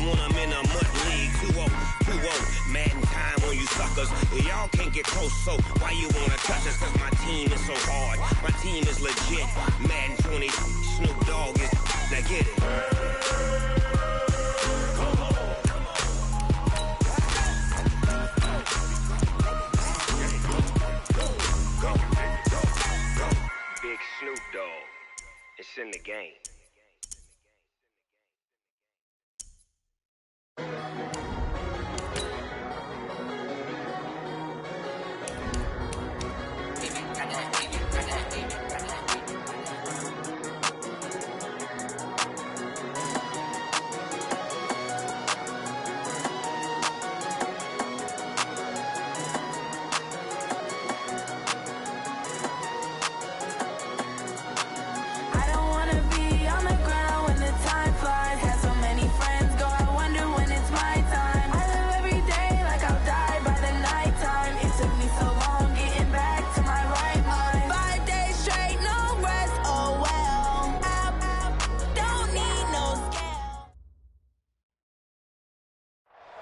want them in a mud league. 2-0, Madden time on you suckers. Y'all can't get close, so why you wanna touch us? Cause my team is so hard. My team is legit. Madden 20, Snoop Dogg is. Now get it. Big Snoop Dogg. It's in the game.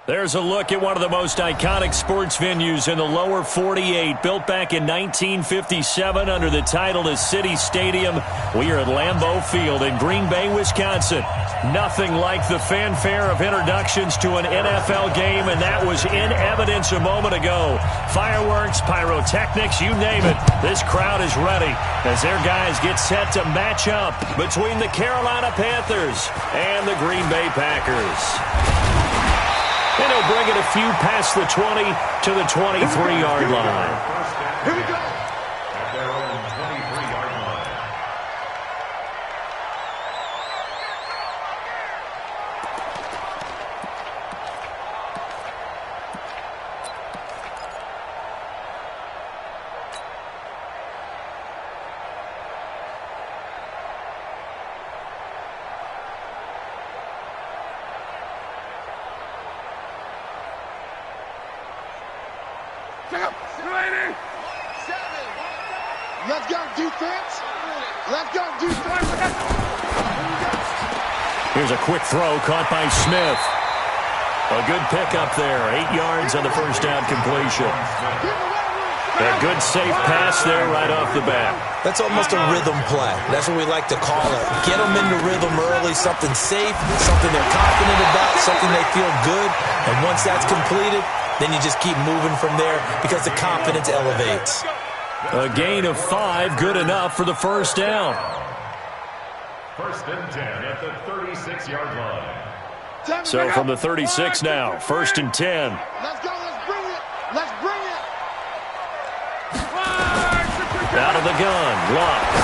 There's a look at one of the most iconic sports venues in the lower 48. Built back in 1957 under the title of City Stadium. We are at Lambeau Field in Green Bay, Wisconsin. Nothing like the fanfare of introductions to an NFL game, and that was in evidence a moment ago. Fireworks, pyrotechnics, you name it. This crowd is ready as their guys get set to match up between the Carolina Panthers and the Green Bay Packers. And he'll bring it a few past the 20 to the 23-yard line. Here we go. At their own 23-yard line. Let's go, defense. Let's go, defense. Here's a quick throw caught by Smith. A good pickup there. 8 yards on the first down completion. A good safe pass there right off the bat. That's almost a rhythm play. That's what we like to call it. Get them into rhythm early, something safe, something they're confident about, something they feel good. And once that's completed, then you just keep moving from there because the confidence elevates. A gain of 5, good enough for the first down. First and 10 at the 36-yard line. So from the 36 now, first and 10. Let's go, let's bring it. Let's bring it. Out of the gun, Locke.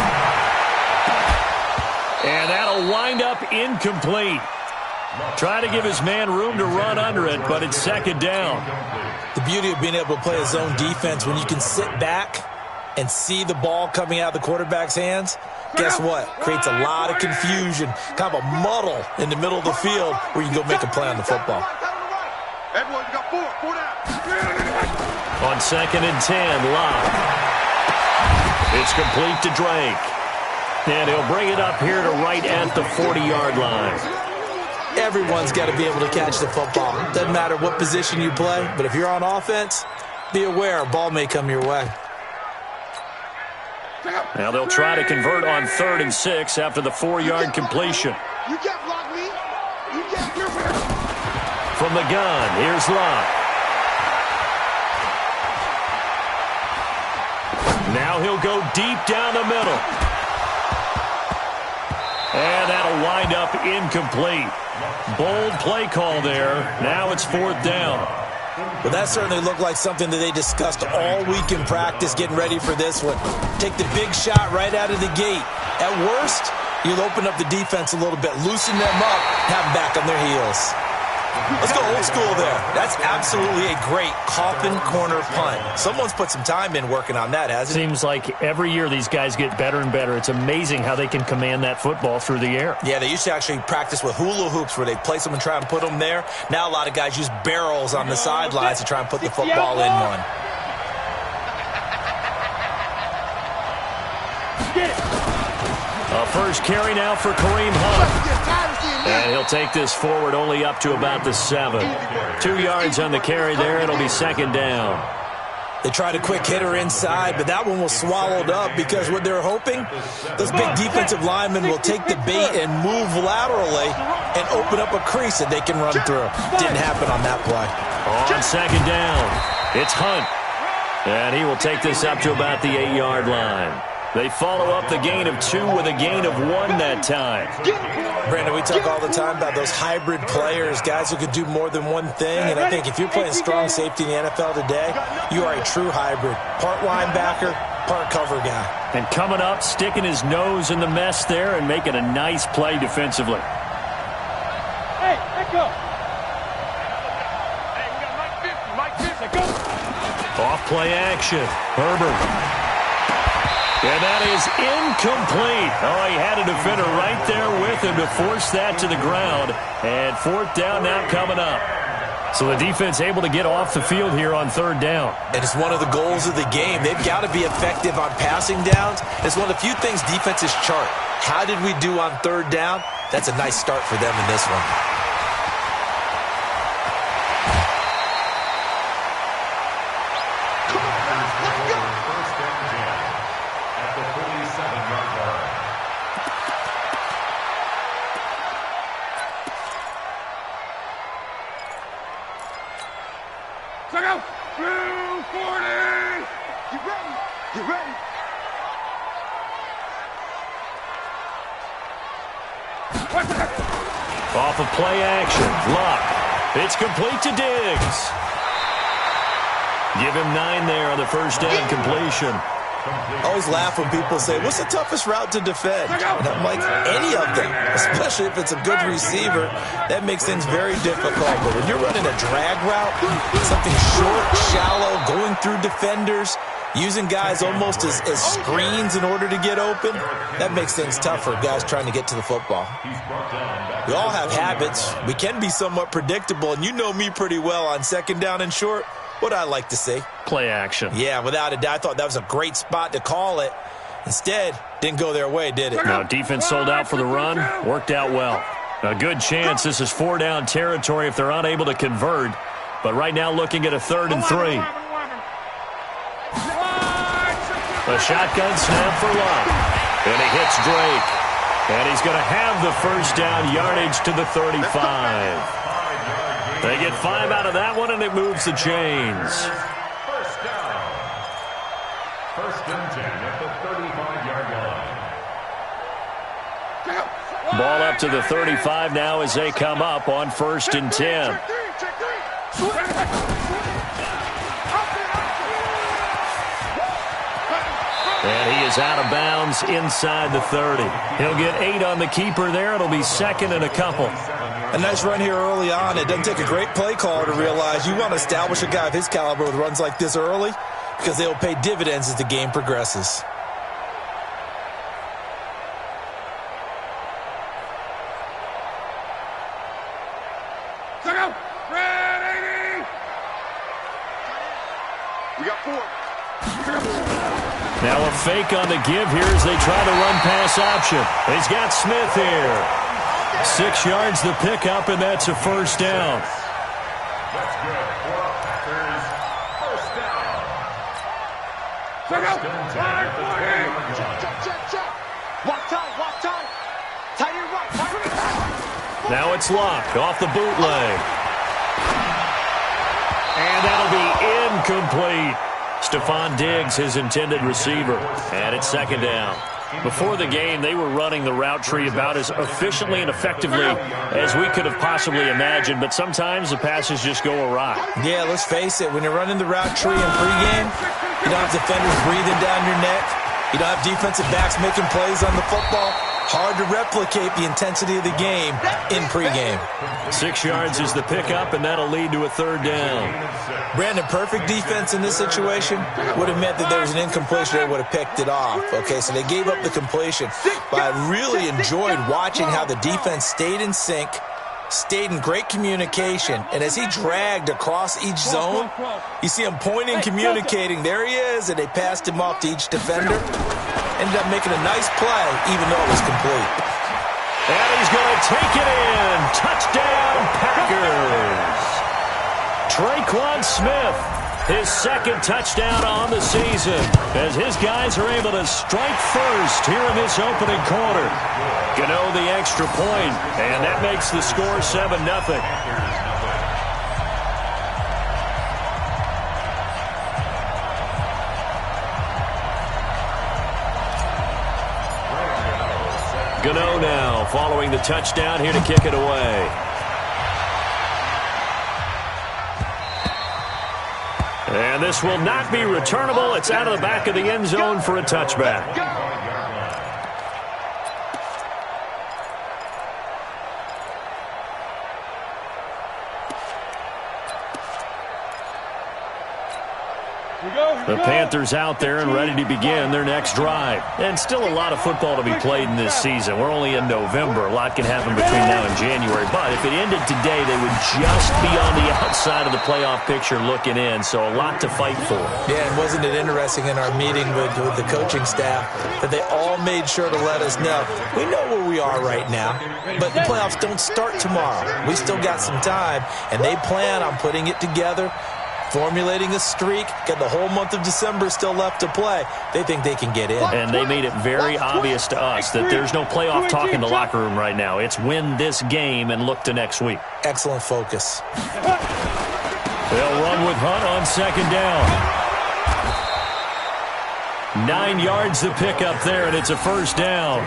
And that'll wind up incomplete. Try to give his man room to run under it, but it's second down. The beauty of being able to play a zone defense when you can sit back and see the ball coming out of the quarterback's hands, guess what? Creates a lot of confusion, kind of a muddle in the middle of the field where you can go make a play on the football. Everyone, you got four down. On second and 10, Locke. It's complete to Drake. And he'll bring it up here to right at the 40-yard line. Everyone's got to be able to catch the football. Doesn't matter what position you play, but if you're on offense, be aware a ball may come your way. Now they'll try to convert on 3rd and 6 after the 4-yard completion. You can't block me. You can't hear me. From the gun, here's Locke. Now he'll go deep down the middle. And that'll wind up incomplete. Bold play call there. Now it's 4th down. Well, that certainly looked like something that they discussed all week in practice, getting ready for this one. Take the big shot right out of the gate. At worst, you'll open up the defense a little bit, loosen them up, have them back on their heels. Let's go old school there. That's absolutely a great coffin corner punt. Someone's put some time in working on that, hasn't it? Seems like every year these guys get better and better. It's amazing how they can command that football through the air. Yeah, they used to actually practice with hula hoops where they place them and try and put them there. Now a lot of guys use barrels on the sidelines to try and put the football in one. A first carry now for Kareem Hunt. And he'll take this forward only up to about the 7. 2 yards on the carry there. It'll be second down. They tried a quick hitter inside, but that one was swallowed up because what they're hoping, those big defensive linemen will take the bait and move laterally and open up a crease that they can run through. Didn't happen on that play. On second down, it's Hunt. And he will take this up to about the 8-yard line. They follow up the gain of 2 with a gain of 1 that time. Brandon, we talk all the time about those hybrid players, guys who could do more than one thing. And I think if you're playing strong safety in the NFL today, you are a true hybrid. Part linebacker, part cover guy. And coming up, sticking his nose in the mess there and making a nice play defensively. Hey, let go. Hey, we got Mike 50, go. Off play action. Herbert. And that is incomplete. Oh, he had a defender right there with him to force that to the ground. And 4th down now coming up. So the defense able to get off the field here on 3rd down. And it's one of the goals of the game. They've got to be effective on passing downs. It's one of the few things defenses chart. How did we do on 3rd down? That's a nice start for them in this one. Off of play action, Luck. It's complete to Diggs. Give him 9 there on the first down completion. I always laugh when people say, what's the toughest route to defend? And I'm like, any of them, especially if it's a good receiver. That makes things very difficult. But when you're running a drag route, something short, shallow, going through defenders, using guys almost as screens in order to get open, that makes things tough for guys trying to get to the football. We all have habits. We can be somewhat predictable, and you know me pretty well on 2nd down and short. What I like to see. Play action. Yeah, without a doubt. I thought that was a great spot to call it. Instead, didn't go their way, did it? No, defense sold out for the run. Worked out well. A good chance this is 4-down territory if they're unable to convert. But right now looking at a 3rd and 3. A shotgun snap for Luck. And he hits Drake. And he's going to have the first down yardage to the 35. They get 5 out of that one, and it moves the chains. First down. 1st and 10 at the 35-yard line. Ball up to the 35 now as they come up on 1st and 10. And he is out of bounds inside the 30. He'll get 8 on the keeper there. It'll be 2nd and a couple. A nice run here early on. It doesn't take a great play caller to realize you want to establish a guy of his caliber with runs like this early because they will pay dividends as the game progresses. We got 4. Now a fake on the give here as they try to run pass option. He's got Smith here. 6 yards the pickup, and that's a 1st down. That's good. There's 1st down. Check. Walk tight. Tight end right. Now it's Luck off the bootleg. And that'll be incomplete. Stephon Diggs, his intended receiver. And it's 2nd down. Before the game, they were running the route tree about as efficiently and effectively as we could have possibly imagined, but sometimes the passes just go awry. Yeah, let's face it. When you're running the route tree in pregame, you don't have defenders breathing down your neck. You don't have defensive backs making plays on the football. Hard to replicate the intensity of the game in pregame. 6 yards is the pickup, and that'll lead to a 3rd down. Brandon, perfect defense in this situation would have meant that there was an incompletion. They would have picked it off. Okay, so they gave up the completion. But I really enjoyed watching how the defense stayed in sync, stayed in great communication, and as he dragged across each zone, you see him pointing, communicating. There he is, and they passed him off to each defender. Ended up making a nice play, even though it was complete. And he's going to take it in. Touchdown, Packers. Traquan Smith, his second touchdown on the season, as his guys are able to strike first here in this opening quarter. Gano the extra point, and that makes the score 7-0. Gano now following the touchdown here to kick it away. And this will not be returnable. It's out of the back of the end zone for a touchback. The Panthers out there and ready to begin their next drive. And still a lot of football to be played in this season. We're only in November. A lot can happen between now and January. But if it ended today, they would just be on the outside of the playoff picture looking in. So a lot to fight for. Yeah, and wasn't it interesting in our meeting with the coaching staff that they all made sure to let us know, we know where we are right now, but the playoffs don't start tomorrow. We still got some time, and they plan on putting it together, formulating a streak, got the whole month of December still left to play. They think they can get in. And they made it very obvious to us that there's no playoff talk in the locker room right now. It's win this game and look to next week. Excellent focus. They'll run with Hunt on second down. 9 yards to pick up there, and it's a first down.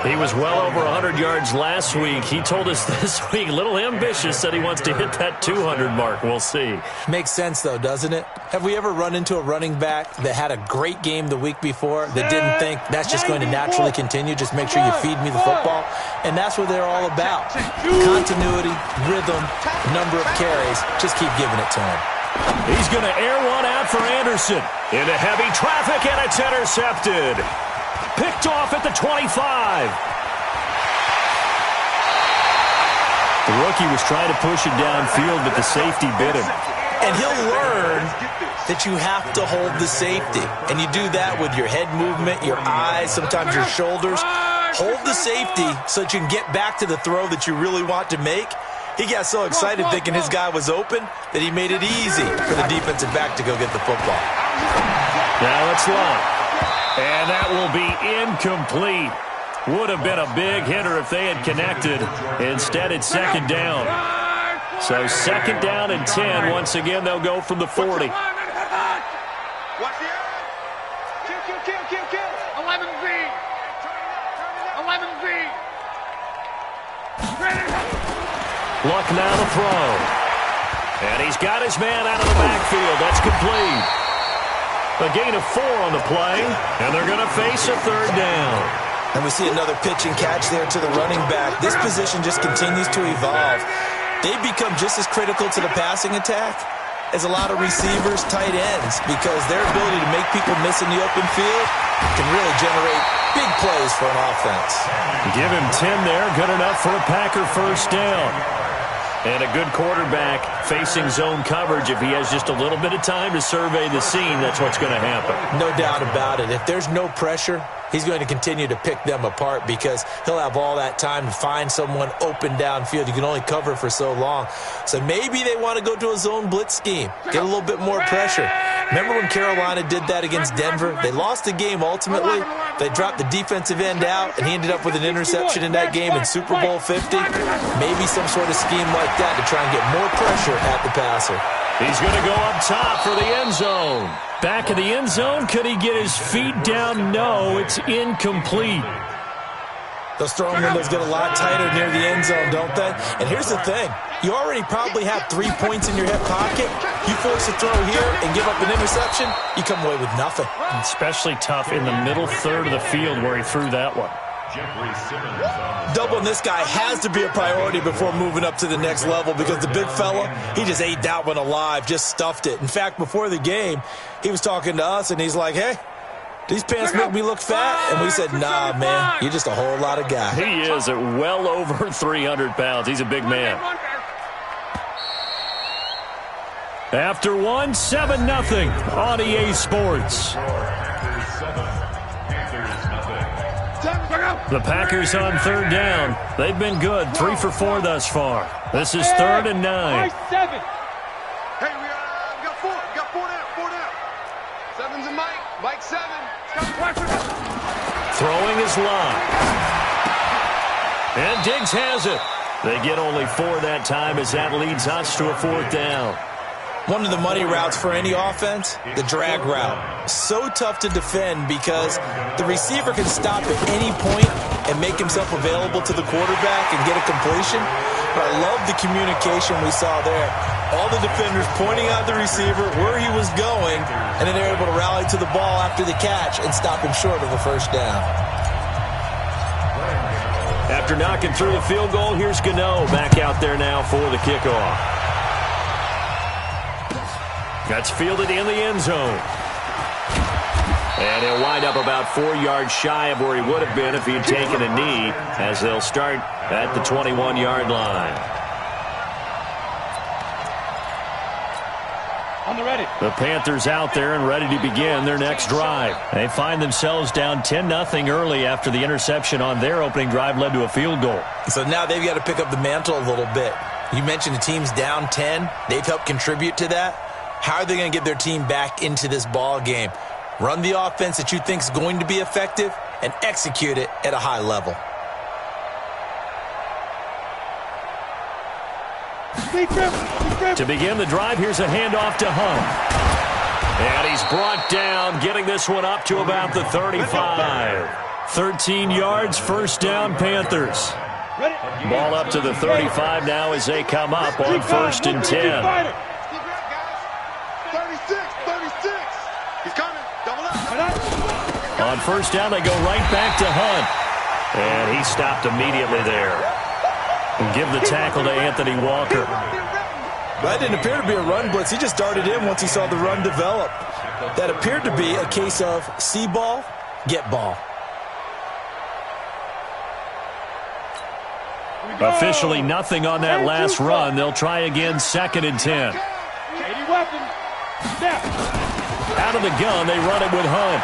He was well over 100 yards last week. He told us this week, a little ambitious, said he wants to hit that 200 mark. We'll see. Makes sense, though, doesn't it? Have we ever run into a running back that had a great game the week before that didn't think that's just going to naturally continue? Just make sure you feed me the football. And that's what they're all about. Continuity, rhythm, number of carries. Just keep giving it to him. He's going to air one out for Anderson. Into heavy traffic, and it's intercepted. Picked off at the 25. The rookie was trying to push it downfield, but the safety bit him. And he'll learn that you have to hold the safety. And you do that with your head movement, your eyes, sometimes your shoulders. Hold the safety so that you can get back to the throw that you really want to make. He got so excited thinking his guy was open that he made it easy for the defensive back to go get the football. Now it's long. And that will be incomplete. Would have been a big hitter if they had connected. Instead, it's second down. So second down and 10. Once again, they'll go from the 40. 11V. Luck now to throw. And he's got his man out of the backfield. That's complete. A gain of 4 on the play, and they're going to face a third down. And we see another pitch and catch there to the running back. This position just continues to evolve. They become just as critical to the passing attack as a lot of receivers, tight ends, because their ability to make people miss in the open field can really generate big plays for an offense. Give him 10 there, good enough for a Packer first down. And a good quarterback facing zone coverage. If he has just a little bit of time to survey the scene, that's what's going to happen. No doubt about it. If there's no pressure, he's going to continue to pick them apart because he'll have all that time to find someone open downfield. You can only cover for so long. So maybe they want to go to a zone blitz scheme, get a little bit more pressure. Remember when Carolina did that against Denver? They lost the game ultimately. They dropped the defensive end out, and he ended up with an interception in that game in Super Bowl 50. Maybe some sort of scheme like that to try and get more pressure at the passer. He's going to go up top for the end zone. Back of the end zone. Could he get his feet down? No, it's incomplete. Those throwing windows get a lot tighter near the end zone, don't they? And here's the thing. You already probably have 3 points in your hip pocket. You force a throw here and give up an interception, you come away with nothing. Especially tough in the middle third of the field where he threw that one. Doubling this guy has to be a priority before moving up to the next level because the big fella, he just ate that one alive, just stuffed it. In fact, before the game, he was talking to us, and he's like, hey, these pants make me look fat. And we said, nah, man, you're just a whole lot of guy. He is at well over 300 pounds. He's a big man. After 7-0 on EA Sports. Panthers 7, Panthers nothing. The Packers on third down. They've been good, 3 for 4 thus far. This is 3rd and 9. Hey, we got 4. We got 4 down. 4 down. 7's and Mike. Mike 7. Throwing his line. And Diggs has it. They get only 4 that time as that leads us to a 4th down. One of the money routes for any offense, the drag route. So tough to defend because the receiver can stop at any point and make himself available to the quarterback and get a completion. But I love the communication we saw there. All the defenders pointing out the receiver, where he was going, and then they're able to rally to the ball after the catch and stop him short of a first down. After knocking through the field goal, here's Gano back out there now for the kickoff. That's fielded in the end zone. And he'll wind up about 4 yards shy of where he would have been if he'd taken a knee, as they'll start at the 21-yard line. The Panthers out there and ready to begin their next drive. They find themselves down 10-0 early after the interception on their opening drive led to a field goal. So now they've got to pick up the mantle a little bit. You mentioned the team's down 10. They've helped contribute to that. How are they going to get their team back into this ball game? Run the offense that you think is going to be effective and execute it at a high level. To begin the drive, here's a handoff to Hunt. And he's brought down, getting this one up to about the 35. 13 yards, first down, Panthers. Ball up to the 35 now as they come up on 1st and 10. 36. He's coming. Double up. On first down, they go right back to Hunt. And he stopped immediately there. And give the tackle to Anthony Walker. That didn't appear to be a run blitz. He just darted in once he saw the run develop. That appeared to be a case of see ball, get ball. Officially nothing on that last run. They'll try again, 2nd and 10. Out of the gun, they run it with Hunt.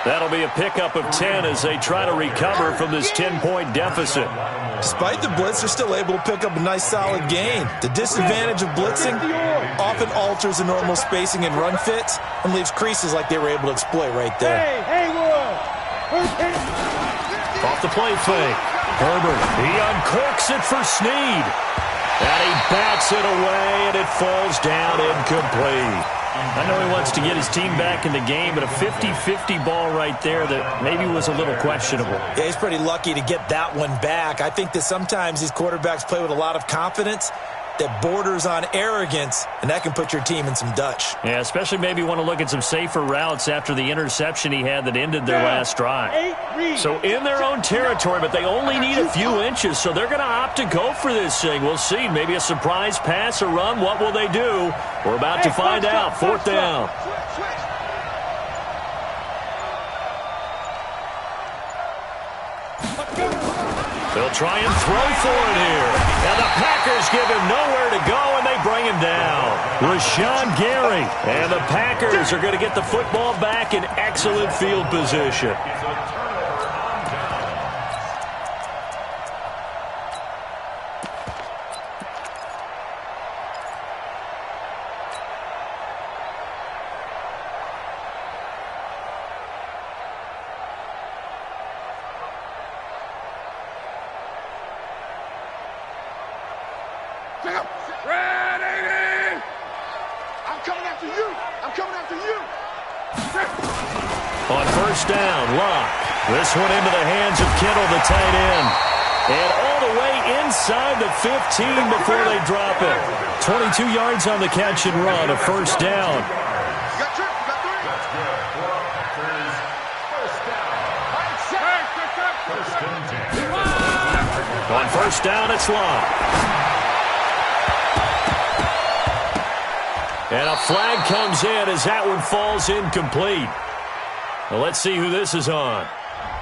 That'll be a pickup of 10 as they try to recover from this 10-point deficit. Despite the blitz, they're still able to pick up a nice solid gain. The disadvantage of blitzing often alters the normal spacing and run fits and leaves creases like they were able to exploit right there. Off the play fake. Herbert, he uncorks it for Snead. And he bats it away, and it falls down incomplete. I know he wants to get his team back in the game, but a 50-50 ball right there that maybe was a little questionable. Yeah, he's pretty lucky to get that one back. I think that sometimes these quarterbacks play with a lot of confidence that borders on arrogance, and that can put your team in some Dutch. Yeah, especially maybe want to look at some safer routes after the interception he had that ended their last drive. So in their own territory, but they only need a few inches, so they're going to opt to go for this thing. We'll see. Maybe a surprise pass or run. What will they do? We're about to find out. 4th down. They'll try and throw for it here. And the Packers give him nowhere to go, and they bring him down. Rashawn Gary. And the Packers are going to get the football back in excellent field position. On first down, Locke. This one into the hands of Kittle, the tight end. And all the way inside the 15 before they drop it. 22 yards on the catch and run, a first down. On first down, it's Locke. And a flag comes in as that one falls incomplete. Well, let's see who this is on.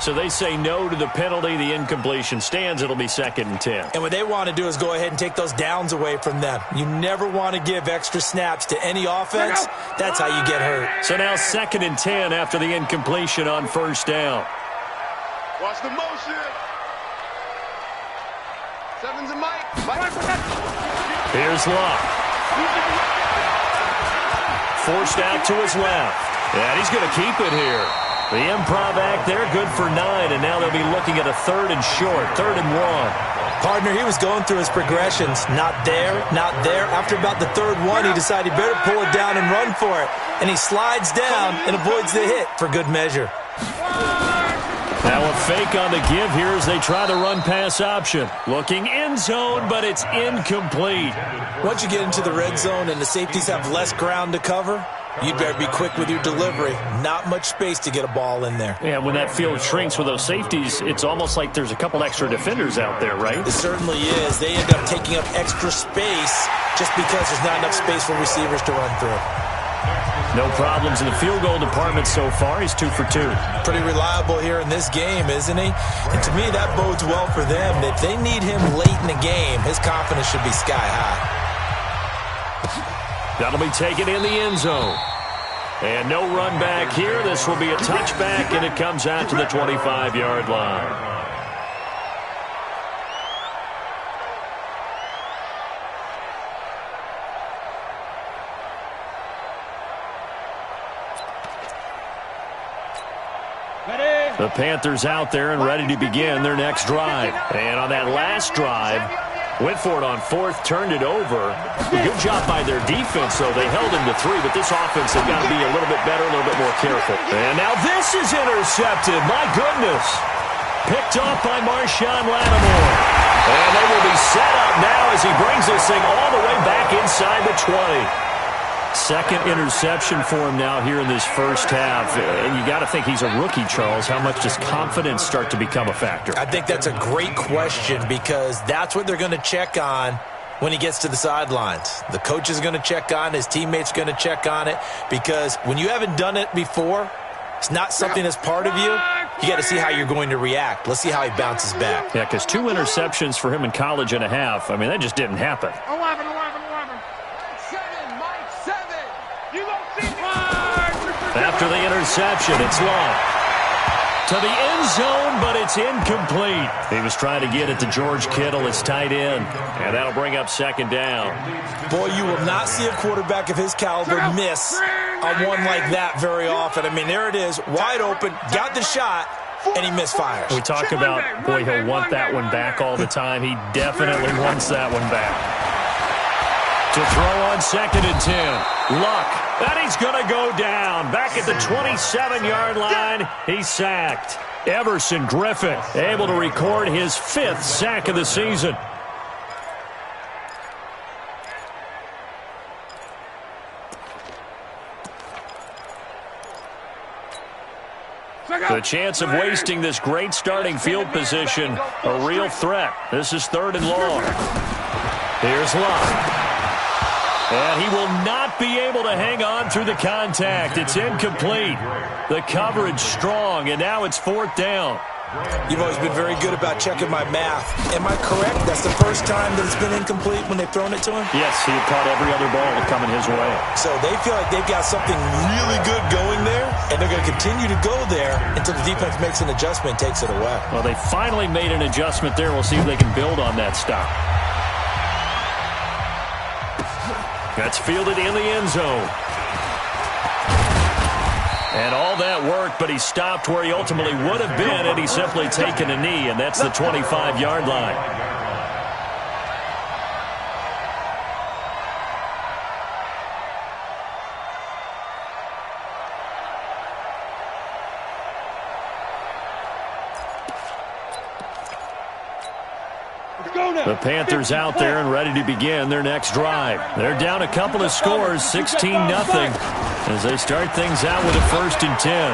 So they say no to the penalty. The incompletion stands. It'll be 2nd and 10. And what they want to do is go ahead and take those downs away from them. You never want to give extra snaps to any offense. That's how you get hurt. So now 2nd and 10 after the incompletion on 1st down. Watch the motion. Sevens and Mike. Here's Luck. Forced out to his left. And he's going to keep it here. The improv act there, good for 9, and now they'll be looking at a 3rd and short, 3rd and 1. Partner, he was going through his progressions. Not there, not there. After about the 3rd one, he decided he better pull it down and run for it. And he slides down and avoids the hit for good measure. Now a fake on the give here as they try the run-pass option. Looking end zone, but it's incomplete. Once you get into the red zone and the safeties have less ground to cover, you'd better be quick with your delivery. Not much space to get a ball in there. Yeah, when that field shrinks with those safeties, it's almost like there's a couple extra defenders out there, right? It certainly is. They end up taking up extra space just because there's not enough space for receivers to run through. No problems in the field goal department so far. He's 2 for 2. Pretty reliable here in this game, isn't he? And to me, that bodes well for them. If they need him late in the game, his confidence should be sky high. That'll be taken in the end zone. And no run back here. This will be a touchback, and it comes out to the 25-yard line. The Panthers out there and ready to begin their next drive. And on that last drive, went for it on 4th, turned it over. Good job by their defense, though. They held him to 3, but this offense has got to be a little bit better, a little bit more careful. And now this is intercepted. My goodness. Picked off by Marshawn Lattimore. And they will be set up now as he brings this thing all the way back inside the 20. 2nd interception for him now here in this first half. And you got to think he's a rookie, Charles. How much does confidence start to become a factor? I think that's a great question because that's what they're going to check on when he gets to the sidelines. The coach is going to check on, his teammates going to check on it, because when you haven't done it before, it's not something that's part of you. You got to see how you're going to react. Let's see how he bounces back. Yeah, because 2 interceptions for him in college and a half. I mean, that just didn't happen. 11. After the interception, it's long. To the end zone, but it's incomplete. He was trying to get it to George Kittle, his tight end. And that'll bring up 2nd down. Boy, you will not see a quarterback of his caliber miss on one like that very often. I mean, there it is, wide open, got the shot, and he misfires. We talk about, boy, he'll want that one back all the time. He definitely wants that one back. To throw on 2nd and 10. Luck. And he's going to go down. Back at the 27-yard line, he's sacked. Everson Griffin able to record his 5th sack of the season. The chance of wasting this great starting field position, a real threat. This is 3rd and long. Here's Luck. And he will not be able to hang on through the contact. It's incomplete. The coverage strong, and now it's 4th down. You've always been very good about checking my math. Am I correct? That's the first time that it's been incomplete when they've thrown it to him? Yes, he had caught every other ball coming his way. So they feel like they've got something really good going there, and they're going to continue to go there until the defense makes an adjustment and takes it away. Well, they finally made an adjustment there. We'll see if they can build on that stop. That's fielded in the end zone. And all that worked, but he stopped where he ultimately would have been had he simply taken a knee, and that's the 25-yard line. The Panthers out there and ready to begin their next drive. They're down a couple of scores, 16-0, as they start things out with a 1st and 10.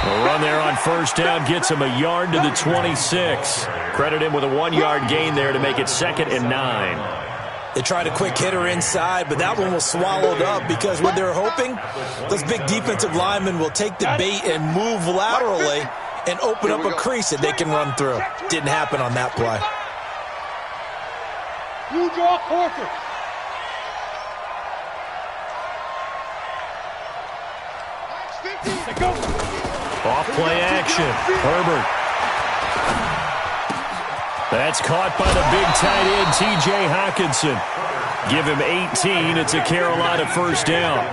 The run there on 1st down gets him a yard to the 26. Credit him with a 1-yard gain there to make it 2nd and 9. They tried a quick hitter inside, but that one was swallowed up because what they're hoping, those big defensive linemen will take the bait and move laterally and open up a crease that they can run through. Didn't happen on that play. You draw quarter. Off play action. Herbert. That's caught by the big tight end, T.J. Hockenson. Give him 18. It's a Carolina first down.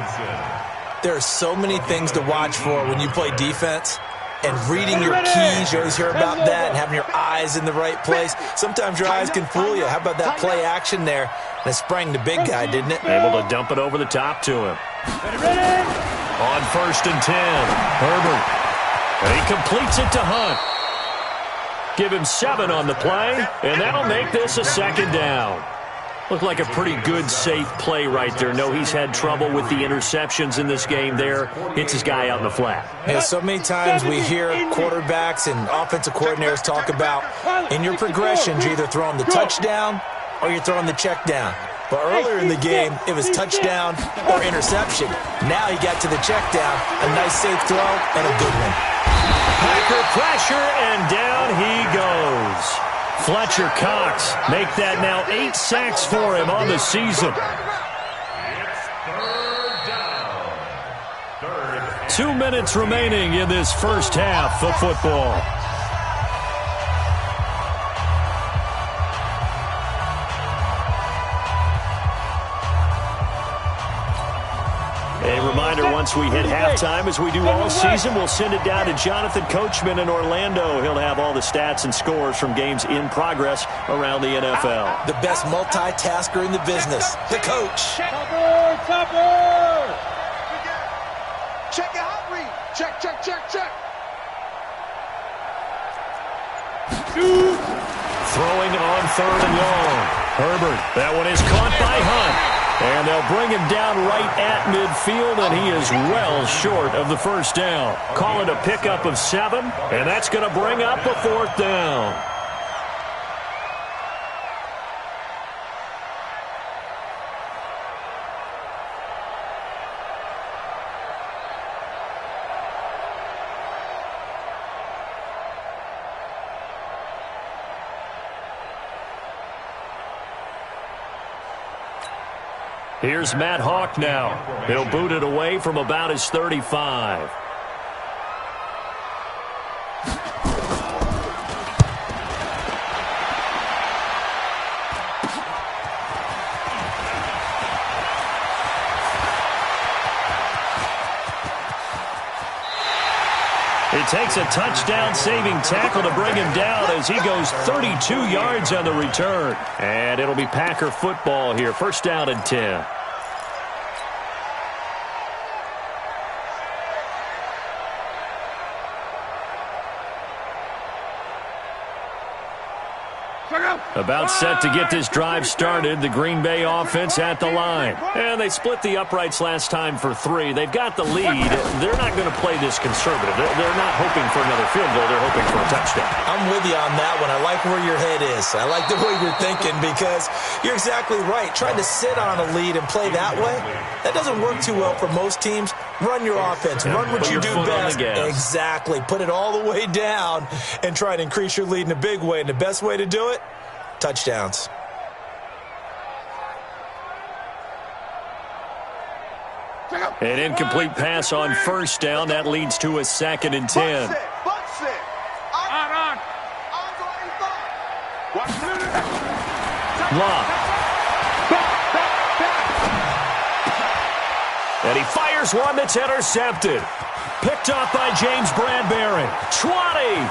There are so many things to watch for when you play defense. And reading your keys, you always hear about that, and having your eyes in the right place. Sometimes your eyes can fool you. How about that play action there? And it sprang the big guy, didn't it? Able to dump it over the top to him. On 1st and 10, Herbert. And he completes it to Hunt. Give him 7 on the play, and that'll make this a 2nd down. Looked like a pretty good, safe play right there. No, he's had trouble with the interceptions in this game there. Hits his guy out in the flat. Yeah, so many times we hear quarterbacks and offensive coordinators talk about in your progressions, you're either throwing the touchdown or you're throwing the check down. But earlier in the game, it was touchdown or interception. Now he got to the check down, a nice safe throw, and a good one. Packer pressure, and down he goes. Fletcher Cox make that now 8 sacks for him on the season. It's 3rd down. 2 minutes remaining in this first half of football. A reminder, once we hit halftime, as we do all season, we'll send it down to Jonathan Coachman in Orlando. He'll have all the stats and scores from games in progress around the NFL. The best multitasker in the business, the coach. Topper! Check your hot read. Check. Throwing on 3rd and long. Herbert, that one is caught by Hunt. And they'll bring him down right at midfield, and he is well short of the first down. Call it a pickup of 7, and that's going to bring up a 4th down. Here's Matt Hawk now. He'll boot it away from about his 35. It takes a touchdown-saving tackle to bring him down as he goes 32 yards on the return. And it'll be Packer football here. 1st down and 10. About set to get this drive started. The Green Bay offense at the line. And they split the uprights last time for 3. They've got the lead. They're not going to play this conservative. They're not hoping for another field goal. They're hoping for a touchdown. I'm with you on that one. I like where your head is. I like the way you're thinking because you're exactly right. Trying to sit on a lead and play that way, that doesn't work too well for most teams. Run your offense. Run what you do best. Exactly. Put it all the way down and try to increase your lead in a big way. And the best way to do it, touchdowns. An incomplete pass on 1st down. That leads to a 2nd and 10. Locke. And he fires one that's intercepted. Picked up by James Bradbury. 20.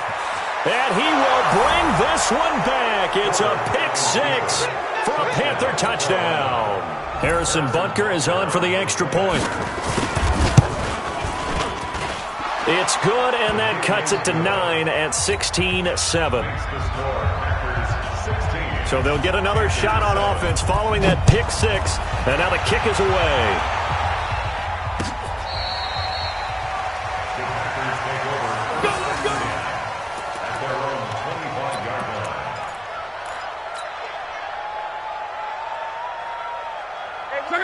And he will bring this one back. It's a pick 6 for a Panther touchdown. Harrison Butker is on for the extra point. It's good, and that cuts it to 9 at 16-7. So they'll get another shot on offense following that pick 6, and now the kick is away.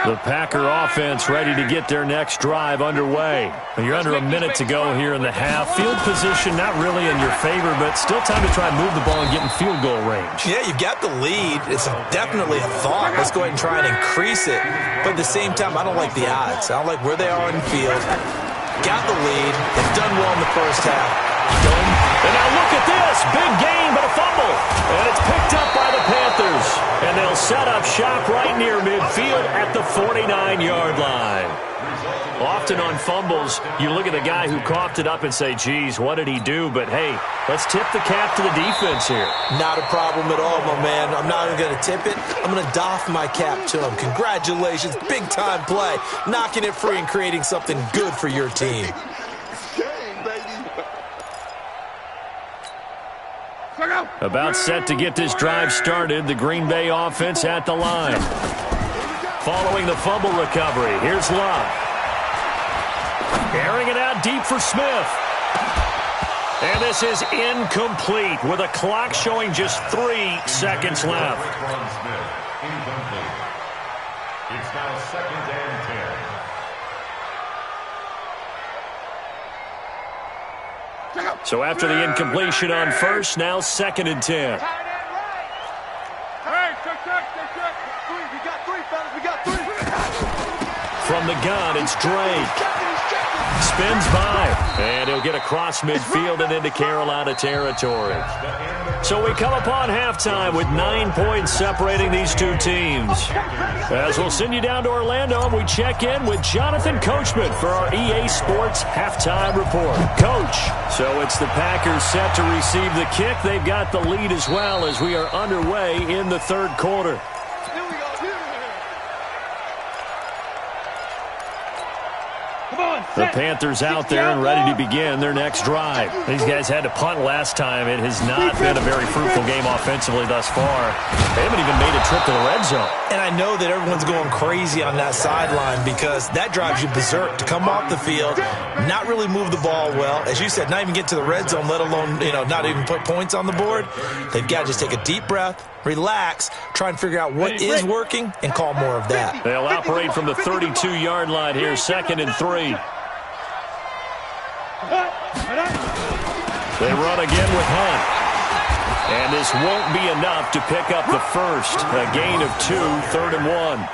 The Packer offense ready to get their next drive underway. You're under a minute to go here in the half. Field position not really in your favor, but still time to try and move the ball and get in field goal range. Yeah, you've got the lead. It's definitely a thought. Let's go ahead and try and increase it. But at the same time, I don't like the odds. I don't like where they are in the field. Got the lead. They've done well in the first half. And now look at this. Big gain, but a fumble. And it's picked up by the Panthers. And they'll set up shop right near midfield at the 49-yard line. Often on fumbles, you look at the guy who coughed it up and say, geez, what did he do? But, hey, let's tip the cap to the defense here. Not a problem at all, my man. I'm not even going to tip it. I'm going to doff my cap to him. Congratulations. Big-time play. Knocking it free and creating something good for your team. About set to get this drive started, the Green Bay offense at the line. Following the fumble recovery, here's Love. Airing it out deep for Smith. And this is incomplete with a clock showing just 3 seconds left. It's now 2nd and 10. So after the incompletion on first, now 2nd and 10. From the gun, it's Drake. Spins by, and he'll get across midfield and into Carolina territory. So we come upon halftime with 9 points separating these two teams. As we'll send you down to Orlando, and we check in with Jonathan Coachman for our EA Sports Halftime Report. Coach, so it's the Packers set to receive the kick. They've got the lead as well as we are underway in the third quarter. The Panthers out there and ready to begin their next drive. These guys had to punt last time. It has not been a very fruitful game offensively thus far. They haven't even made a trip to the red zone. And I know that everyone's going crazy on that sideline because that drives you berserk to come off the field, not really move the ball well. As you said, not even get to the red zone, let alone, not even put points on the board. They've got to just take a deep breath, relax, try and figure out what is working, and call more of that. They'll operate from the 32-yard line here, 2nd and 3. They run again with Hunt. And this won't be enough to pick up the first. A gain of 2, 3rd and 1.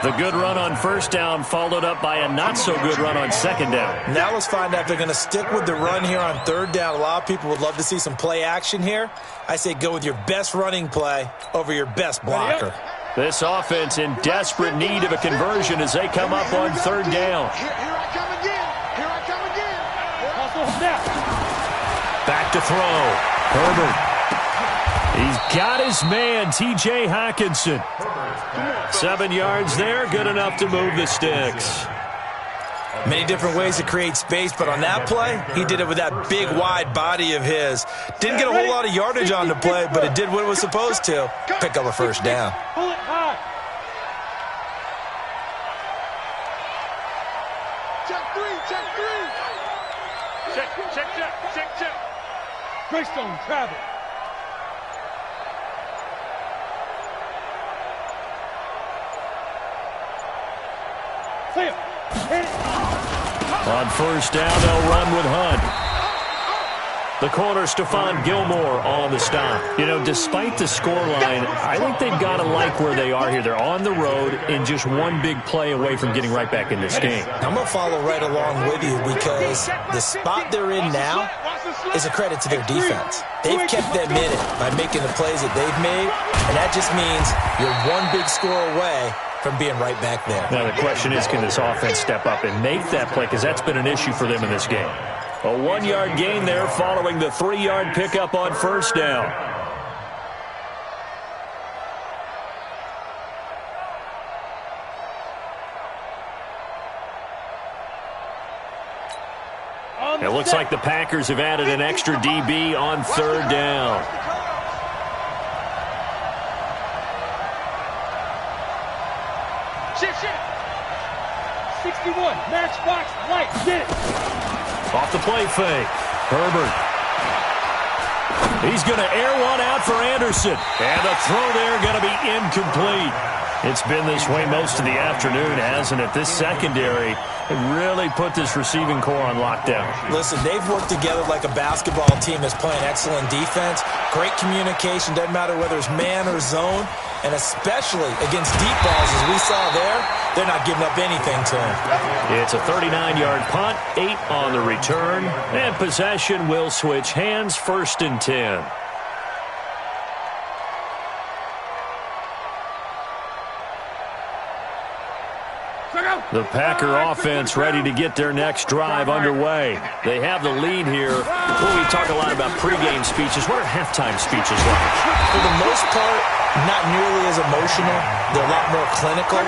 The good run on first down followed up by a not-so-good run on second down. Now let's find out if they're going to stick with the run here on third down. A lot of people would love to see some play action here. I say go with your best running play over your best blocker. This offense in desperate need of a conversion as they come up on third down. Back to throw. Herbert. He's got his man, T.J. Hockenson. 7 yards there, good enough to move the sticks. Many different ways to create space, but on that play, he did it with that big, wide body of his. Didn't get a whole lot of yardage on the play, but it did what it was supposed to. Pick up a first down. Check. Greystone, travel. On first down, they'll run with Hunt. The corner, Stephon Gilmore on the stop. Despite the scoreline, I think they've got to like where they are here. They're on the road and just one big play away from getting right back in this game. I'm going to follow right along with you because the spot they're in now is a credit to their defense. They've kept them in it by making the plays that they've made, and that just means you're one big score away from being right back there. Now the question is, can this offense step up and make that play? Because that's been an issue for them in this game. A 1-yard gain there following the 3-yard pickup on first down. It looks like the Packers have added an extra DB on third down. Shift. 61, matchbox, light, get it. Off the play fake. Herbert. He's going to air one out for Anderson. And the throw there going to be incomplete. It's been this way most of the afternoon, hasn't it? This secondary really put this receiving core on lockdown. Listen, they've worked together like a basketball team that's playing excellent defense. Great communication, doesn't matter whether it's man or zone. And especially against deep balls, as we saw there, they're not giving up anything to them. It's a 39-yard punt, 8 on the return, and possession will switch hands, 1st and 10. The Packer offense ready to get their next drive underway. They have the lead here. Well, we talk a lot about pregame speeches. What are halftime speeches like? For the most part, not nearly as emotional. They're a lot more clinical.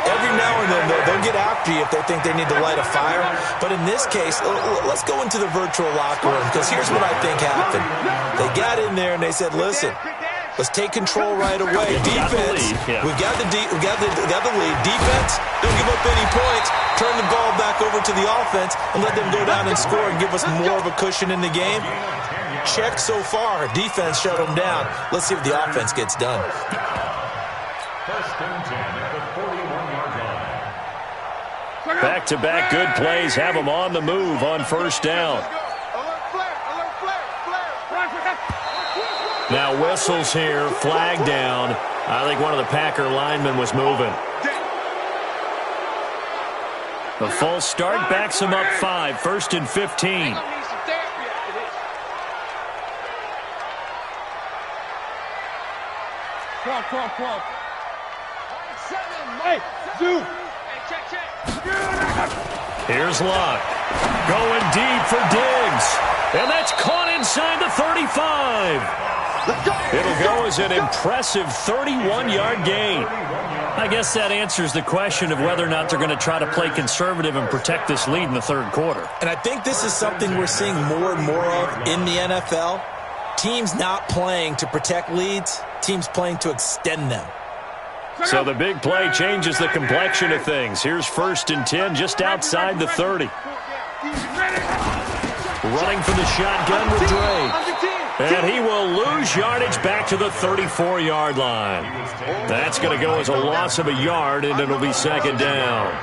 Every now and then, they'll get after you if they think they need to light a fire. But in this case, let's go into the virtual locker room, because here's what I think happened. They got in there and they said, listen, let's take control right away. Defense, we've got the lead. Defense, don't give up any points. Turn the ball back over to the offense and let them go down and score and give us more of a cushion in the game. Check so far. Defense shut them down. Let's see if the offense gets done. 1st and 10 at the 41-yard line. Back-to-back good plays have them on the move on 1st down. Now whistles here, flag down. I think one of the Packer linemen was moving. The false start backs him up 5, 1st and 15. Come on. Hey, Zoo. Here's Luck. Going deep for Diggs. And that's caught inside the 35. It'll go as an impressive 31-yard gain. I guess that answers the question of whether or not they're going to try to play conservative and protect this lead in the 3rd quarter. And I think this is something we're seeing more and more of in the NFL. Teams not playing to protect leads, teams playing to extend them. So the big play changes the complexion of things. Here's 1st and 10 just outside the 30. Running for the shotgun with Drake. And he will lose yardage back to the 34-yard line. That's going to go as a loss of a yard, and it'll be 2nd down.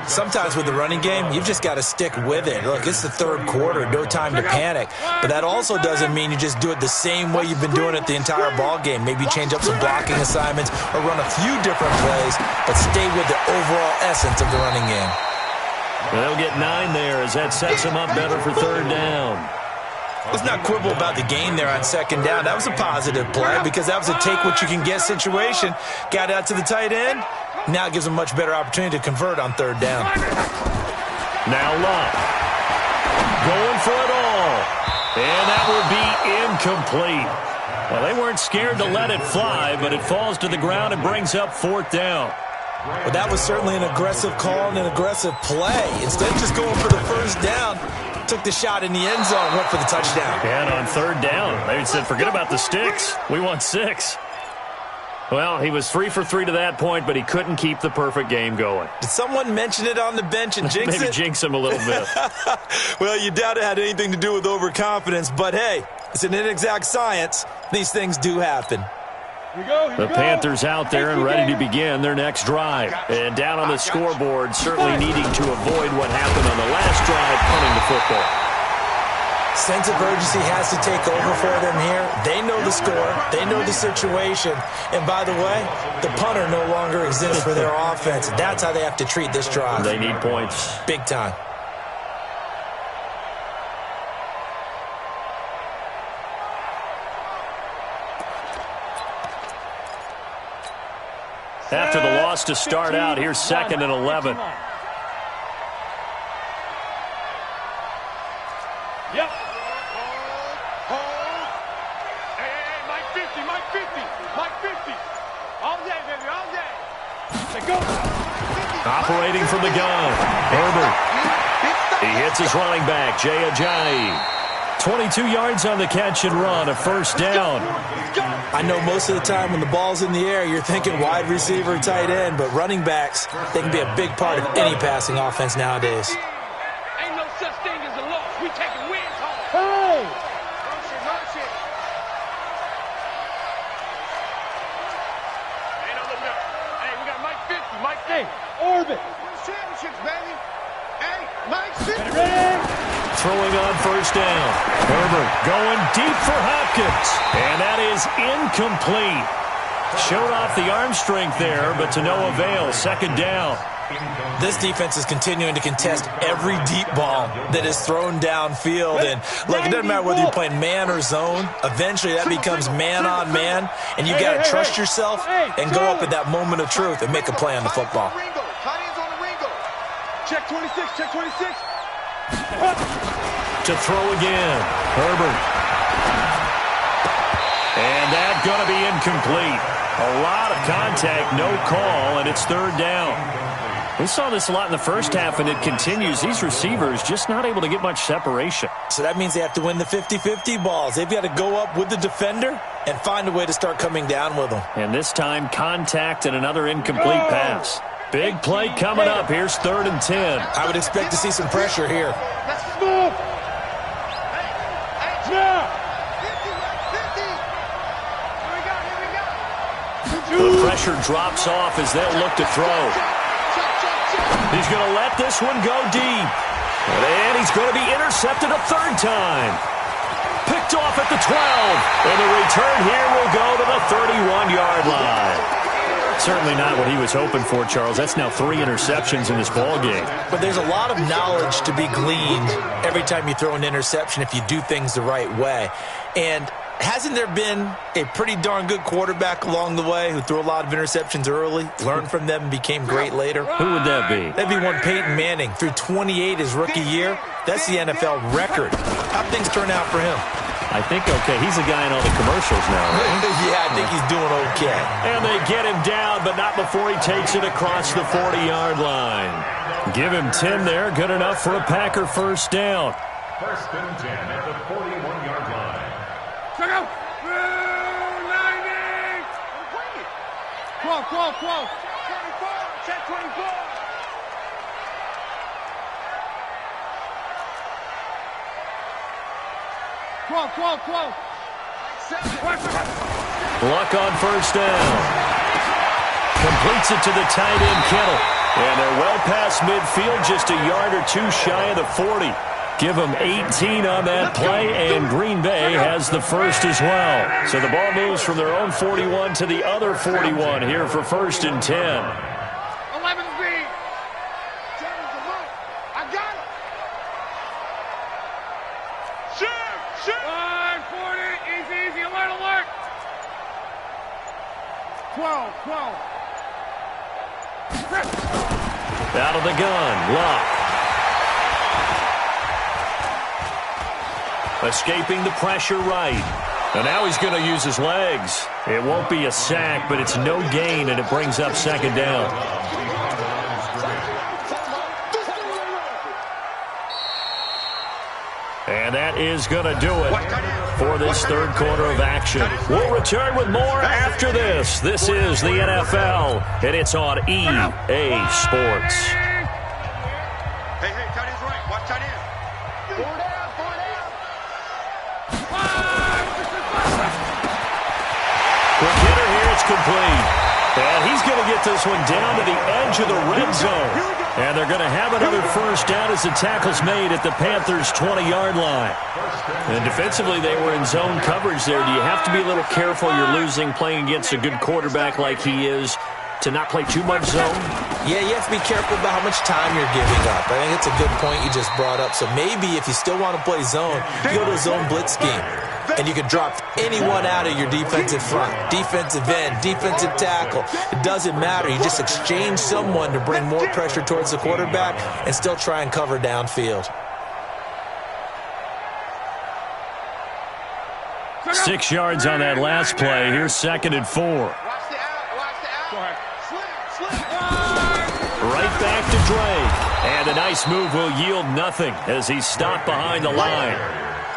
Sometimes with the running game, you've just got to stick with it. Look, it's the 3rd quarter, no time to panic. But that also doesn't mean you just do it the same way you've been doing it the entire ball game. Maybe change up some blocking assignments or run a few different plays, but stay with the overall essence of the running game. They'll get 9 there as that sets them up better for 3rd down. Let's not quibble about the gain there on 2nd down. That was a positive play because that was a take-what-you-can-get situation. Got out to the tight end. Now it gives them a much better opportunity to convert on 3rd down. Now Luck. Going for it all. And that will be incomplete. Well, they weren't scared to let it fly, but it falls to the ground and brings up 4th down. Well, that was certainly an aggressive call and an aggressive play. Instead of just going for the 1st down, took the shot in the end zone, went for the touchdown. And on 3rd down, they said, forget about the sticks. We want 6. Well, he was 3 for 3 to that point, but he couldn't keep the perfect game going. Did someone mention it on the bench and jinx it? Maybe jinx him a little bit. Well, you doubt it had anything to do with overconfidence, but hey, it's an inexact science. These things do happen. The Panthers out there and ready to begin their next drive. And down on the scoreboard, certainly needing to avoid what happened on the last drive, punting the football. Sense of urgency has to take over for them here. They know the score. They know the situation. And by the way, the punter no longer exists for their offense. That's how they have to treat this drive. They need points. Big time. After the loss to start out, here's 2nd and 11. Yep. Hey, Mike 50, Mike 50, Mike 50. All day, baby, all day. Let's go. Operating from the gun, Herbert. He hits his running back, Jay Ajayi. 22 yards on the catch and run, a 1st down. I know most of the time when the ball's in the air, you're thinking wide receiver, tight end, but running backs, they can be a big part of any passing offense nowadays. Ain't no such thing as a loss. We taking wins home. Hey! Hey, orbit. Championships, baby. Hey, Mike 50. Throwing on first down. Herbert going deep for Hopkins. And that is incomplete. Showed off the arm strength there, but to no avail. Second down. This defense is continuing to contest every deep ball that is thrown downfield. And look, it doesn't matter whether you're playing man or zone. Eventually, that becomes man on man, and you got to trust yourself and go up at that moment of truth and make a play on the football. Check 26, check 26. To throw again. Herbert. And that's going to be incomplete. A lot of contact, no call, and it's third down. We saw this a lot in the first half, and it continues. These receivers just not able to get much separation. So that means they have to win the 50-50 balls. They've got to go up with the defender and find a way to start coming down with them. And this time, contact and another incomplete pass. Big play coming up. Here's 3rd and 10. I would expect to see some pressure here. Let's move. Now. The pressure drops off as they'll look to throw. He's going to let this one go deep. And he's going to be intercepted a third time. Picked off at the 12. And the return here will go to the 31-yard line. Certainly not what he was hoping for, Charles. That's now 3 interceptions in this ball game. But there's a lot of knowledge to be gleaned every time you throw an interception if you do things the right way. And hasn't there been a pretty darn good quarterback along the way who threw a lot of interceptions early, learned from them, and became great later? Who would that be? That'd be one Peyton Manning. Threw 28 his rookie year. That's the NFL record. How'd things turn out for him? I think okay. He's a guy in all the commercials now, right? Yeah, I think he's doing okay. And they get him down, but not before he takes it across the 40-yard line. Give him 10 there. Good enough for a Packer first down. 1st and 10 at the 41-yard line. Check out. 90. 12. 24. Check 24. Twelve. Luck on first down. Completes it to the tight end, Kittle. And they're well past midfield, just a yard or two shy of the 40. Give them 18 on that play, and Green Bay has the first as well. So the ball moves from their own 41 to the other 41 here for 1st and 10. 11 speed. I got it. Shoot. 540. Easy. Alert. 12. Out of the gun, Luck. Escaping the pressure right. And now he's going to use his legs. It won't be a sack, but it's no gain, and it brings up 2nd down. And that is going to do it for this 3rd quarter of action. We'll return with more after this. This is the NFL, and it's on EA Sports. Hey, tight end's right. Watch tight end. 4 down. Quick hitter here, it's complete. And he's going to get this one down to the edge of the red zone. And they're going to have another first down as the tackle's made at the Panthers' 20-yard line. And defensively, they were in zone coverage there. Do you have to be a little careful? You're losing, playing against a good quarterback like he is, to not play too much zone? Yeah, you have to be careful about how much time you're giving up. I think it's a good point you just brought up. So maybe if you still want to play zone, you go to a zone blitz scheme. And you can drop anyone out of your defensive front. Defensive end, defensive tackle. It doesn't matter. You just exchange someone to bring more pressure towards the quarterback and still try and cover downfield. 6 yards on that last play. Here's 2nd and 4. Watch the out. Go ahead. Slip. Right back to Drake. And a nice move will yield nothing as he's stopped behind the line.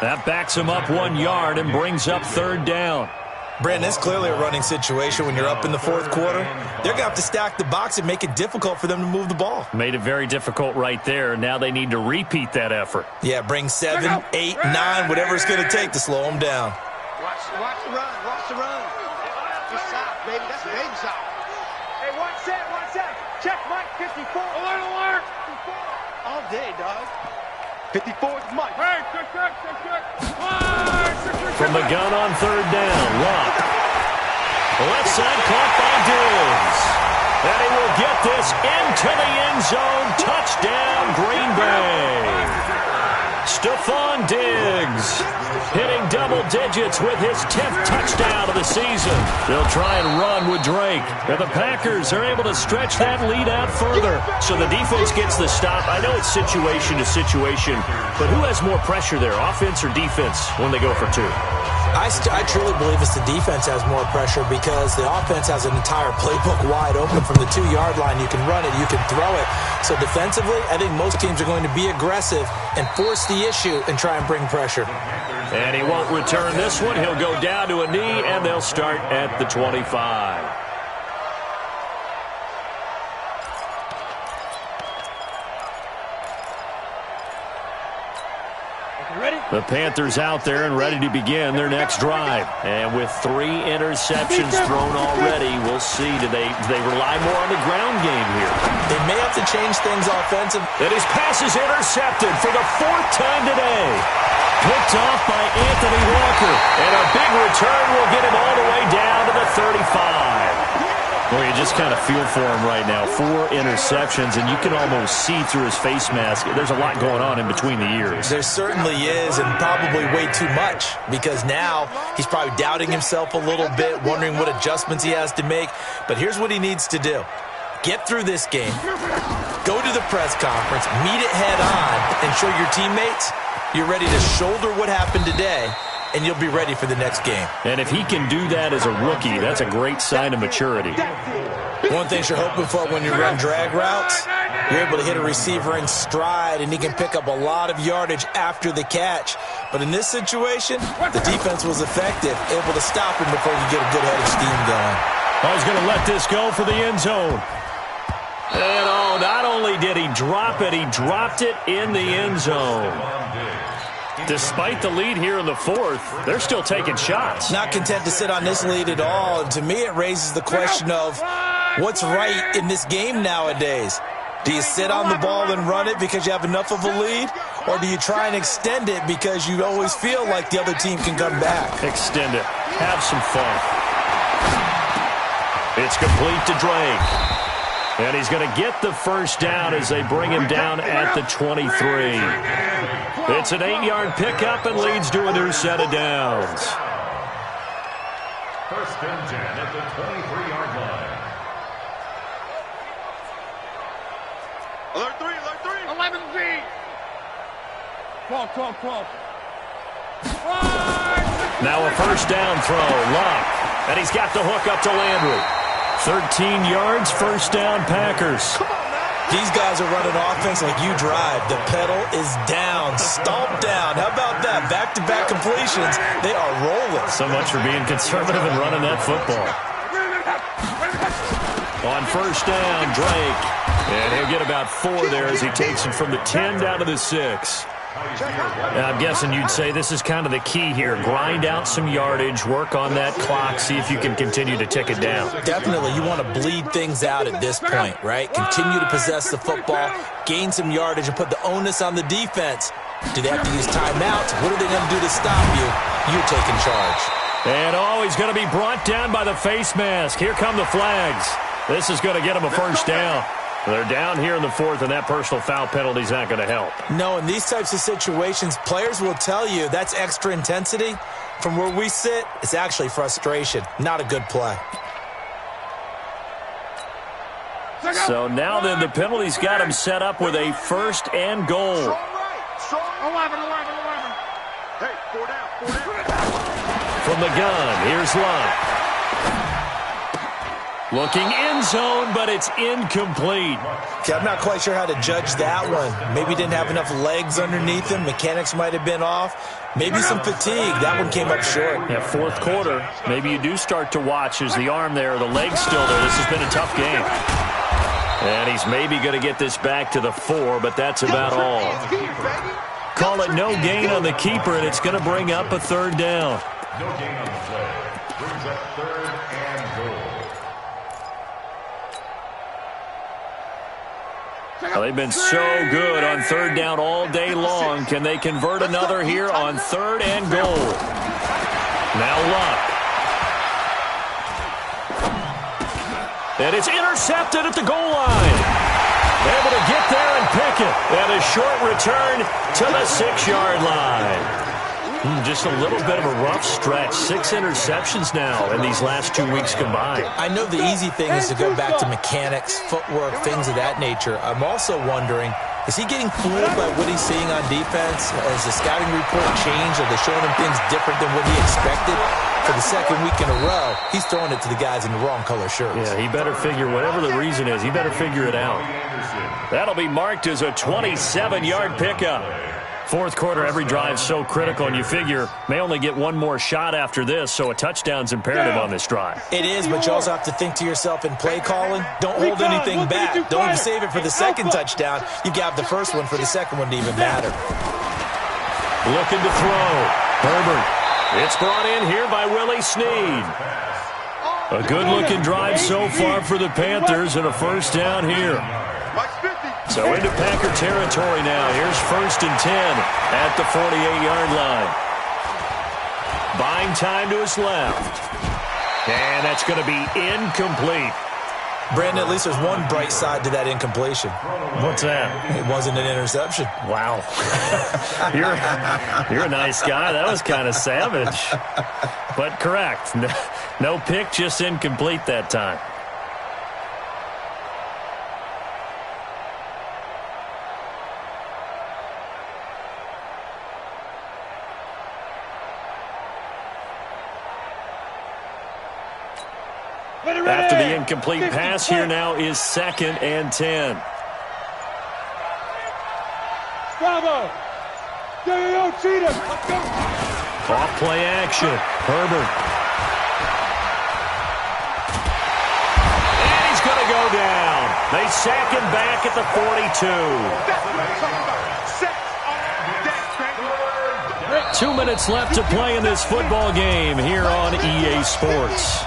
That backs him up 1 yard and brings up 3rd down. Brandon, it's clearly a running situation when you're up in the 4th quarter. They're going to have to stack the box and make it difficult for them to move the ball. Made it very difficult right there. Now they need to repeat that effort. Yeah, bring 7, 8, 9, whatever it's going to take to slow them down. Watch the run. Just stop, baby. That's a baby shot. Hey, one set. Check, Mike, 54. Alert. 54. All day, dog. 54 is Mike. Hey, check. From the gun on third down, Luck. Left side caught by Diggs. And he will get this into the end zone. Touchdown, Green Bay. Stephon Diggs hitting double digits with his 10th touchdown of the season. They'll try and run with Drake. And the Packers are able to stretch that lead out further. So the defense gets the stop. I know it's situation to situation, but who has more pressure there, offense or defense, when they go for two? I truly believe it's the defense has more pressure because the offense has an entire playbook wide open from the 2-yard line. You can run it, you can throw it. So defensively, I think most teams are going to be aggressive and force the issue and try and bring pressure. And he won't return this one. He'll go down to a knee, and they'll start at the 25. The Panthers out there and ready to begin their next drive. And with 3 interceptions thrown already, we'll see. Do they rely more on the ground game here? They may have to change things offensive. And his pass is intercepted for the 4th time today. Picked off by Anthony Walker. And a big return will get him all the way down to the 35. Well, you just kind of feel for him right now. 4 interceptions, and you can almost see through his face mask. There's a lot going on in between the ears. There certainly is, and probably way too much, because now he's probably doubting himself a little bit, wondering what adjustments he has to make. But here's what he needs to do. Get through this game, go to the press conference, meet it head on, and show your teammates you're ready to shoulder what happened today, and you'll be ready for the next game. And if he can do that as a rookie, that's a great sign of maturity. One thing you're hoping for when you run drag routes, you're able to hit a receiver in stride, and he can pick up a lot of yardage after the catch. But in this situation, the defense was effective, able to stop him before he get a good head of steam going. Oh, he's going to let this go for the end zone. And oh, not only did he drop it, he dropped it in the end zone. Despite the lead here in the 4th, they're still taking shots. Not content to sit on this lead at all. And to me, it raises the question of what's right in this game nowadays. Do you sit on the ball and run it because you have enough of a lead? Or do you try and extend it because you always feel like the other team can come back? Extend it. Have some fun. It's complete to Drake. And he's going to get the first down as they bring him down at the 23. It's an 8-yard pickup and leads to a new set of downs. 1st and 10 at the 23-yard line. Alert 3. 11Z. 12. Now a first down throw. Luck. And he's got the hook up to Landry. 13 yards, first down, Packers. These guys are running offense like you drive. The pedal is down, stomped down. How about that? Back-to-back completions. They are rolling. So much for being conservative and running that football. On first down, Drake. And he'll get about 4 there as he takes it from the 10 down to the 6. I'm guessing you'd say this is kind of the key here. Grind out some yardage, work on that clock, see if you can continue to tick it down. Definitely, you want to bleed things out at this point, right? Continue to possess the football, gain some yardage, and put the onus on the defense. Do they have to use timeouts? What are they going to do to stop you? You're taking charge. And he's going to be brought down by the face mask. Here come the flags. This is going to get him a first down. They're down here in the 4th, and that personal foul penalty is not going to help. No, in these types of situations, players will tell you that's extra intensity. From where we sit, it's actually frustration. Not a good play. So now then, the penalty's got him set up with a 1st and goal. 11. Hey, 4 down. From the gun, here's Luck. Looking end zone, but it's incomplete. Okay, I'm not quite sure how to judge that one. Maybe didn't have enough legs underneath him. Mechanics might have been off. Maybe some fatigue. That one came up short. Yeah, 4th quarter, maybe you do start to watch as the arm there, the leg's still there. This has been a tough game. And he's maybe going to get this back to the 4, but that's about all. Call it no gain on the keeper, and it's going to bring up a 3rd down. No gain on the play. Brings up 3rd and goal. Well, they've been so good on third down all day long. Can they convert another here on 3rd and goal? Now Luck. And it's intercepted at the goal line. Able to get there and pick it. And a short return to the 6-yard line. Just a little bit of a rough stretch. 6 interceptions now in these last 2 weeks combined. I know the easy thing is to go back to mechanics, footwork, things of that nature. I'm also wondering, is he getting fooled by what he's seeing on defense? Has the scouting report changed? Are they showing him things different than what he expected? For the second week in a row, he's throwing it to the guys in the wrong color shirts. Yeah, he better figure, whatever the reason is, he better figure it out. That'll be marked as a 27-yard pickup. Fourth quarter, every drive's so critical, and you figure may only get one more shot after this, so a touchdown's imperative on this drive. It is, but you also have to think to yourself in play calling, don't hold anything back. Don't save it for the second touchdown. You got the first one for the second one to even matter. Looking to throw. Herbert. It's brought in here by Willie Snead. A good-looking drive so far for the Panthers, and a first down here. So into Packer territory now. Here's 1st and 10 at the 48-yard line. Buying time to his left. And that's going to be incomplete. Brandon, at least there's one bright side to that incompletion. What's that? It wasn't an interception. Wow. You're a nice guy. That was kind of savage. But correct. No pick, just incomplete that time. After the incomplete pass, here now is 2nd and 10. Bravo! Yo, cheat him! Let's go! Off play action. Herbert. And he's going to go down. They sack him back at the 42. 2 minutes left to play in this football game here on EA Sports.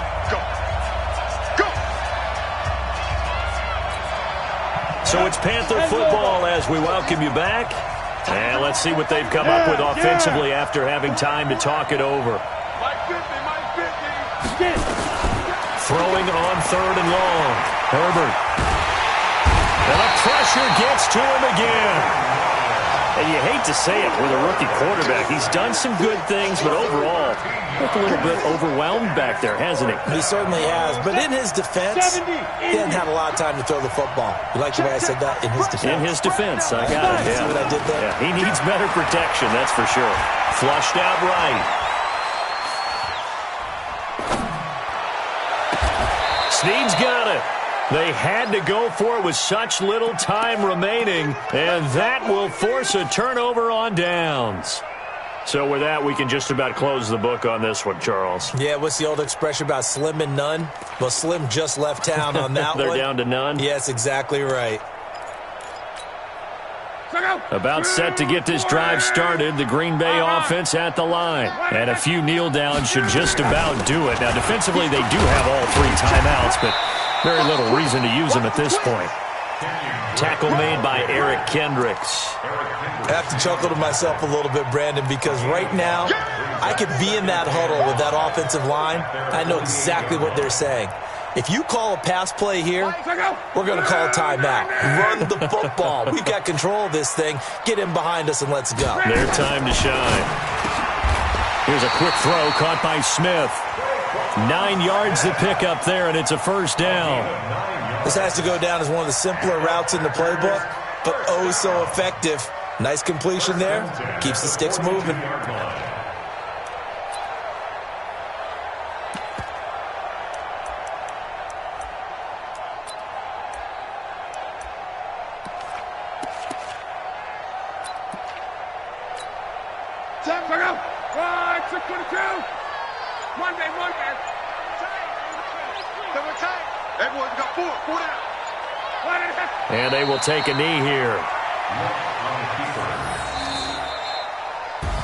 So it's Panther football as we welcome you back. And let's see what they've come up with offensively after having time to talk it over. Throwing on 3rd and long. Herbert. And the pressure gets to him again. And you hate to say it with a rookie quarterback. He's done some good things, but overall, looked a little bit overwhelmed back there, hasn't he? He certainly has. But in his defense, he hasn't had a lot of time to throw the football. You like the way I said that? In his defense. In his defense, I got it. Yeah. See what I did there? Yeah, he needs better protection, that's for sure. Flushed out right. Snead's got it. They had to go for it with such little time remaining, and that will force a turnover on downs. So with that, we can just about close the book on this one, Charles. Yeah, what's the old expression about slim and none? Well, Slim just left town on that They're one. down to none? Yes, exactly right. About set to get this drive started, the Green Bay offense at the line. And a few kneel downs should just about do it. Now, defensively, they do have all 3 timeouts, but very little reason to use them at this point. Tackle made by Eric Kendricks. I have to chuckle to myself a little bit, Brandon, because right now I could be in that huddle with that offensive line. I know exactly what they're saying. If you call a pass play here, we're going to call a timeout. Run the football. We've got control of this thing. Get in behind us and let's go. Their time to shine. Here's a quick throw caught by Smith. 9 yards to pick up there, and it's a first down. This has to go down as one of the simpler routes in the playbook, but oh so effective. Nice completion there. Keeps the sticks moving. And they will take a knee here.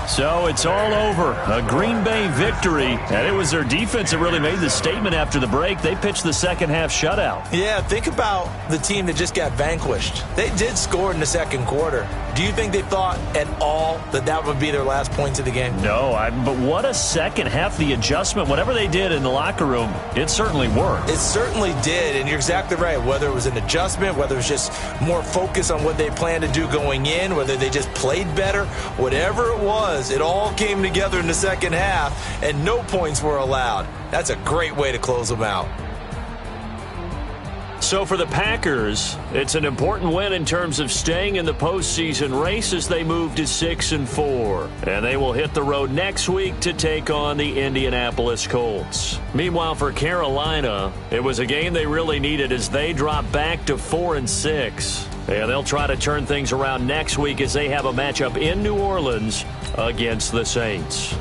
So it's all over. A Green Bay victory, and it was their defense that really made the statement after the break. They pitched the second-half shutout. Yeah, think about the team that just got vanquished. They did score in the second quarter. Do you think they thought at all that that would be their last points of the game? No, but what a second half. The adjustment, whatever they did in the locker room, it certainly worked. It certainly did, and you're exactly right. Whether it was an adjustment, whether it was just more focus on what they planned to do going in, whether they just played better, whatever it was, it all came together in the second half, and no points were allowed. That's a great way to close them out. So for the Packers, it's an important win in terms of staying in the postseason race as they move to 6-4. And they will hit the road next week to take on the Indianapolis Colts. Meanwhile, for Carolina, it was a game they really needed as they drop back to 4-6. And they'll try to turn things around next week as they have a matchup in New Orleans against the Saints.